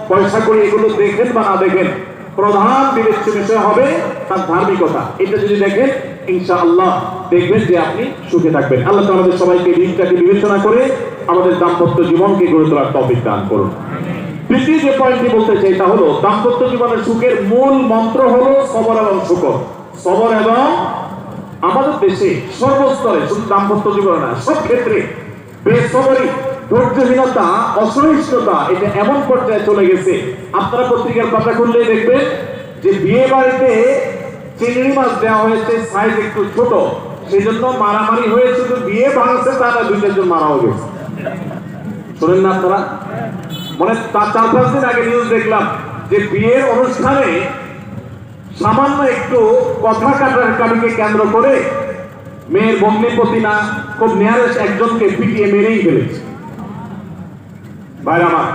পয়সা করে এগুলো দেখেন বা না দেখেন, প্রধান বিবেচ্য বিষয় হবে তার ধার্মিকতা। এটা যদি দেখেন ইনশাআল্লাহ দেখবেন যে আপনি সুখে থাকবেন। আল্লাহ তাআলা আমাদের সবাইকে দিনটাকে বিবেচনা করে আমাদের দাম্পত্য জীবনকে গড়ে তোলার তৌফিক দান করুন। তৃতীয় যে পয়েন্টটি বলতে চাই তা হলো দাম্পত্য জীবনের সুখের মূল মন্ত্র হলো সবর এবং শুকর। সবর এবং আমাদের দেশে সর্বস্তরে, শুধু দাম্পত্য জীবনে না, সব ক্ষেত্রে বেসবরি, ধৈর্যহীনতা, অসহিষ্ণুতা এটা এমন পর্যায়ে চলে গেছে। আপনারা পত্রিকার পাতা খুললেই দেখবেন যে বিয়ে বাড়িতে চিংড়ি মাছ দেওয়া হয়েছে, সাইজ একটু ছোট, সেই জন্য মারামারি হয়েছে। শুধু বিয়ে ভাঙছে তারা 2-4 জন মারা হয়ে গেছে। শোনেন না আপনারা? মানে 4-5 দিন আগে নিউজ দেখলাম যে বিয়ের অনুষ্ঠানে সামান্য একটু কথা কাটাকাটিকে কেন্দ্র করে মেয়ের ভগ্নিপতি না খুব নিয়ারেস্ট একজনকে পিটিয়ে মেরেই ফেলেছে। ভাইরা আমার,